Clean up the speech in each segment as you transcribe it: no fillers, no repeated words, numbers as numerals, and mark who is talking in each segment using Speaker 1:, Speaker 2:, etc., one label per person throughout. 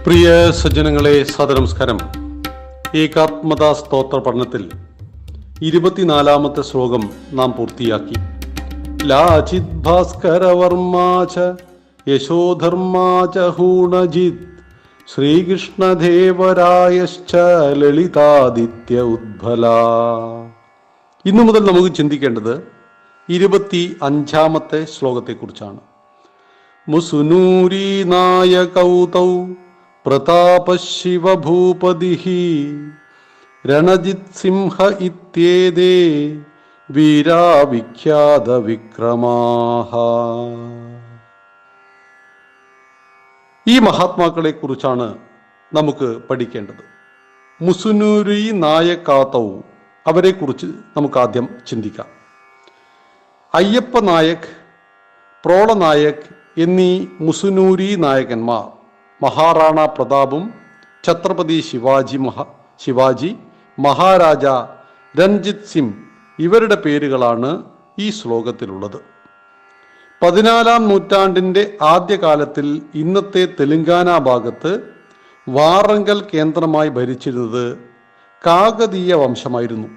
Speaker 1: പ്രിയ സജ്ജനങ്ങളെ, സദനമസ്കാരം. ഏകാത്മതാ സ്തോത്ര പഠനത്തിൽ 24-ാമത്തെ ശ്ലോകം നാം പൂർത്തിയാക്കി. ലാചിത് ഭാസ്കരവർമാച യശോധർമാച ഹൂണജിത് ശ്രീകൃഷ്ണദേവരായശ്ച ലളിതാദിത്യ ഉദ്ഭല. ഇന്നു മുതൽ നമുക്ക് ചിന്തിക്കേണ്ടത് 25-ാമത്തെ ശ്ലോകത്തെക്കുറിച്ചാണ്. മുസുനൂരീ നായകൗതൗ പ്രതാപശിവഭൂപതിഃ രണജിത് സിംഹ ഇത്യേതേ വീരാ വിഖ്യാത വിക്രമാഃ. ഈ മഹാത്മാക്കളെ കുറിച്ചാണ് നമുക്ക് പഠിക്കേണ്ടത്. മുസുനൂരി നായകാതൗ, അവരെ കുറിച്ച് നമുക്ക് ആദ്യം ചിന്തിക്കാം. അയ്യപ്പ നായക്, പ്രോള നായക് എന്നീ മുസുനൂരി നായകന്മാർ മഹാറാണ പ്രതാപും ഛത്രപതി ശിവാജി മഹാരാജ രൺജിത് സിംഗ് ഇവരുടെ പേരുകളാണ് ഈ ശ്ലോകത്തിലുള്ളത്. 14-ാം നൂറ്റാണ്ടിൻ്റെ ആദ്യകാലത്തിൽ ഇന്നത്തെ തെലുങ്കാന ഭാഗത്ത് വാറങ്കൽ കേന്ദ്രമായി ഭരിച്ചിരുന്നത് കാകതീയ വംശമായിരുന്നു.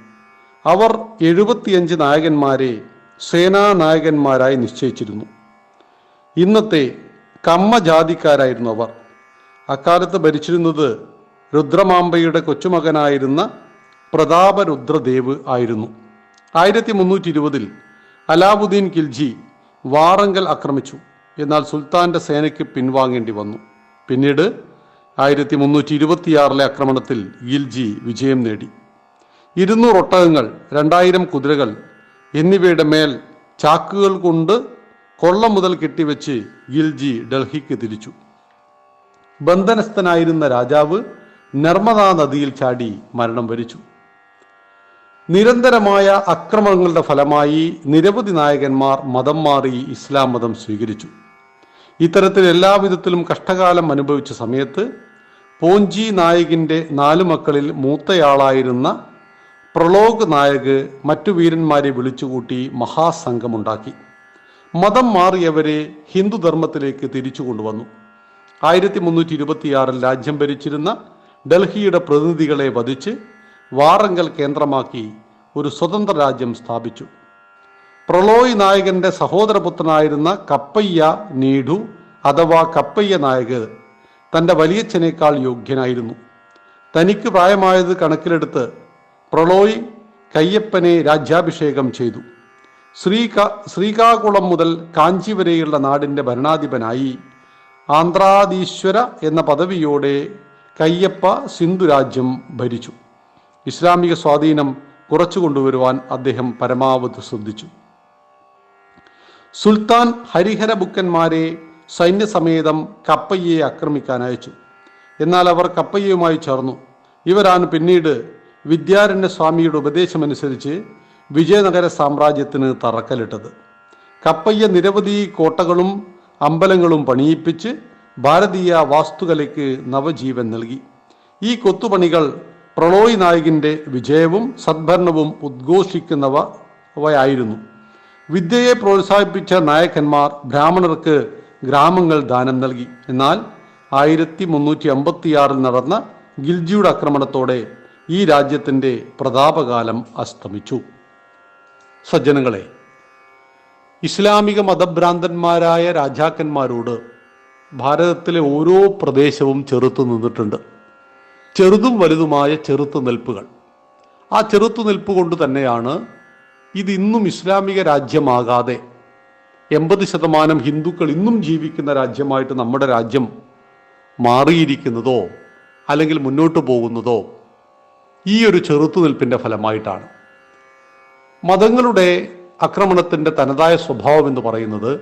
Speaker 1: അവർ 75 നായകന്മാരെ സേനാനായകന്മാരായി നിശ്ചയിച്ചിരുന്നു. ഇന്നത്തെ കമ്മ ജാതിക്കാരായിരുന്നു അവർ. അക്കാലത്ത് ഭരിച്ചിരുന്നത് രുദ്രമാമ്പയുടെ കൊച്ചുമകനായിരുന്ന പ്രതാപരുദ്രദേവ് ആയിരുന്നു. 1320-ൽ അലാവുദ്ദീൻ ഖിൽജി വാറങ്കൽ ആക്രമിച്ചു. എന്നാൽ സുൽത്താന്റെ സേനയ്ക്ക് പിൻവാങ്ങേണ്ടി വന്നു. പിന്നീട് 1326-ലെ ആക്രമണത്തിൽ ഖിൽജി വിജയം നേടി. 200 ഒട്ടകങ്ങൾ, 2000 കുതിരകൾ എന്നിവയുടെ മേൽ ചാക്കുകൾ കൊണ്ട് കൊള്ള മുതൽ കെട്ടിവെച്ച് ഖിൽജി ഡൽഹിക്ക് തിരിച്ചു. ബന്ധനസ്ഥനായിരുന്ന രാജാവ് നർമ്മദാ നദിയിൽ ചാടി മരണം വരിച്ചു. നിരന്തരമായ അക്രമങ്ങളുടെ ഫലമായി നിരവധി നായകന്മാർ മതം മാറി ഇസ്ലാം മതം സ്വീകരിച്ചു. ഇത്തരത്തിൽ എല്ലാവിധത്തിലും കഷ്ടകാലം അനുഭവിച്ച സമയത്ത് പോഞ്ചി നായകിൻ്റെ 4 മക്കളിൽ മൂത്തയാളായിരുന്ന പ്രലോക് നായക് മറ്റു വീരന്മാരെ വിളിച്ചുകൂട്ടി മഹാസംഘമുണ്ടാക്കി. മതം മാറിയവരെ ഹിന്ദുധർമ്മത്തിലേക്ക് തിരിച്ചു കൊണ്ടുവന്നു. 1326-ൽ രാജ്യം ഭരിച്ചിരുന്ന ഡൽഹിയുടെ പ്രതിനിധികളെ വധിച്ച് വാറങ്കൽ കേന്ദ്രമാക്കി ഒരു സ്വതന്ത്ര രാജ്യം സ്ഥാപിച്ചു. പ്രളോയ് നായകന്റെ സഹോദരപുത്രനായിരുന്ന കപ്പയ്യ നീഡു അഥവാ കപ്പയ്യ നായക് തൻ്റെ വലിയച്ഛനേക്കാൾ യോഗ്യനായിരുന്നു. തനിക്ക് പ്രായമായത് കണക്കിലെടുത്ത് പ്രളോയ് കയ്യപ്പനെ രാജ്യാഭിഷേകം ചെയ്തു. ശ്രീകാകുളം മുതൽ കാഞ്ചി വരെയുള്ള നാടിൻ്റെ ഭരണാധിപനായി ആന്ധ്രാധീശ്വര എന്ന പദവിയോടെ കയ്യപ്പ സിന്ധു രാജ്യം ഭരിച്ചു. ഇസ്ലാമിക സ്വാധീനം കുറച്ചു കൊണ്ടുവരുവാൻ അദ്ദേഹം പരമാവധി ശ്രദ്ധിച്ചു. സുൽത്താൻ ഹരിഹരബുക്കന്മാരെ സൈന്യസമേതം കപ്പയ്യയെ ആക്രമിക്കാൻ അയച്ചു. എന്നാൽ അവർ കപ്പയ്യയുമായി ചേർന്നു. ഇവരാണ് പിന്നീട് വിദ്യാരണ്യ സ്വാമിയുടെ ഉപദേശമനുസരിച്ച് വിജയനഗര സാമ്രാജ്യത്തിന് തറക്കല്ലിട്ടത്. കപ്പയ്യ നിരവധി കോട്ടകളും അമ്പലങ്ങളും പണിയിപ്പിച്ച് ഭാരതീയ വാസ്തുകലയ്ക്ക് നവജീവൻ നൽകി. ഈ കൊത്തുപണികൾ പ്രളോയ് നായകിൻ്റെ വിജയവും സദ്ഭരണവും ഉദ്ഘോഷിക്കുന്നവയായിരുന്നു. വിദ്യയെ പ്രോത്സാഹിപ്പിച്ച നായകന്മാർ ബ്രാഹ്മണർക്ക് ഗ്രാമങ്ങൾ ദാനം നൽകി. എന്നാൽ 1356-ൽ നടന്ന ഖിൽജിയുടെ ആക്രമണത്തോടെ ഈ രാജ്യത്തിൻ്റെ പ്രതാപകാലം അസ്തമിച്ചു. സജ്ജനങ്ങളെ, ഇസ്ലാമിക മതഭ്രാന്തന്മാരായ രാജാക്കന്മാരോട് ഭാരതത്തിലെ ഓരോ പ്രദേശവും ചെറുത്തു നിന്നിട്ടുണ്ട്. ചെറുതും വലുതുമായ ചെറുത്തു നിൽപ്പുകൾ. ആ ചെറുത്തു നിൽപ്പ് കൊണ്ട് തന്നെയാണ് ഇത് ഇന്നും ഇസ്ലാമിക രാജ്യമാകാതെ 80% ഹിന്ദുക്കൾ ഇന്നും ജീവിക്കുന്ന രാജ്യമായിട്ട് നമ്മുടെ രാജ്യം മാറിയിരിക്കുന്നതോ അല്ലെങ്കിൽ മുന്നോട്ട് പോകുന്നതോ ഈ ഒരു ചെറുത്തുനിൽപ്പിൻ്റെ ഫലമായിട്ടാണ്. മതങ്ങളുടെ ആക്രമണത്തിൻ്റെ തനതായ സ്വഭാവം എന്ന് പറയുന്നത്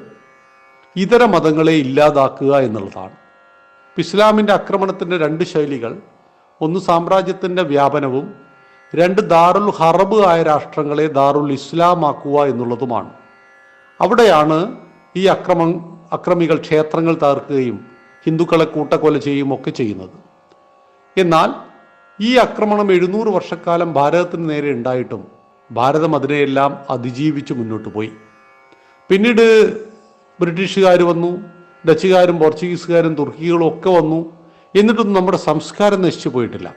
Speaker 1: ഇതര മതങ്ങളെ ഇല്ലാതാക്കുക എന്നുള്ളതാണ്. ഇസ്ലാമിൻ്റെ ആക്രമണത്തിൻ്റെ 2 ശൈലികൾ, ഒന്ന് സാമ്രാജ്യത്തിൻ്റെ വ്യാപനവും 2 ദാറുൽ ഹറബ് ആയ രാഷ്ട്രങ്ങളെ ദാറുൽ ഇസ്ലാം ആക്കുക എന്നുള്ളതുമാണ്. അവിടെയാണ് ഈ അക്രമികൾ ക്ഷേത്രങ്ങൾ തകർക്കുകയും ഹിന്ദുക്കളെ കൂട്ടക്കൊല ചെയ്യുകയും ഒക്കെ ചെയ്യുന്നത്. എന്നാൽ ഈ ആക്രമണം 700 വർഷക്കാലം ഭാരതത്തിന് നേരെ ഉണ്ടായിട്ടും ഭാരതം അതിനെയെല്ലാം അതിജീവിച്ച് മുന്നോട്ട് പോയി. പിന്നീട് ബ്രിട്ടീഷുകാർ വന്നു, ഡച്ചുകാരും പോർച്ചുഗീസുകാരും തുർക്കികളും ഒക്കെ വന്നു. എന്നിട്ടൊന്നും നമ്മുടെ സംസ്കാരം നശിച്ചു പോയിട്ടില്ല.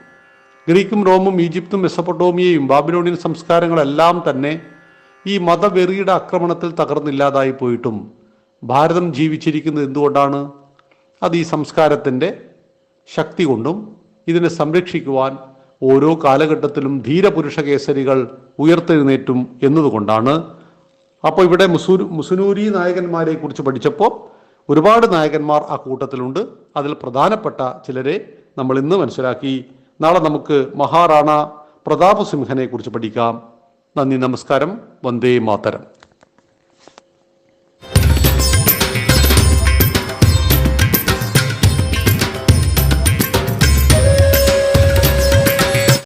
Speaker 1: ഗ്രീക്കും റോമും ഈജിപ്തും മെസപ്പൊട്ടോമിയയും ബാബിലോണിയൻ സംസ്കാരങ്ങളെല്ലാം തന്നെ ഈ മതവെറിയുടെ ആക്രമണത്തിൽ തകർന്നില്ലാതായി പോയിട്ടും ഭാരതം ജീവിച്ചിരിക്കുന്നത് എന്തുകൊണ്ടാണ്? അത് ഈ സംസ്കാരത്തിൻ്റെ ശക്തി കൊണ്ടും ഇതിനെ സംരക്ഷിക്കുവാൻ ഓരോ കാലഘട്ടത്തിലും ധീരപുരുഷ കേസരികൾ ഉയർത്തെഴുന്നേറ്റും എന്നതുകൊണ്ടാണ്. അപ്പോൾ ഇവിടെ മുസുനൂരി നായകന്മാരെ കുറിച്ച് പഠിച്ചപ്പോൾ ഒരുപാട് നായകന്മാർ ആ കൂട്ടത്തിലുണ്ട്. അതിൽ പ്രധാനപ്പെട്ട ചിലരെ നമ്മൾ ഇന്ന് മനസ്സിലാക്കി. നാളെ നമുക്ക് മഹാറാണ പ്രതാപസിംഹനെ കുറിച്ച് പഠിക്കാം. നന്ദി, നമസ്കാരം. വന്ദേ മാതരം.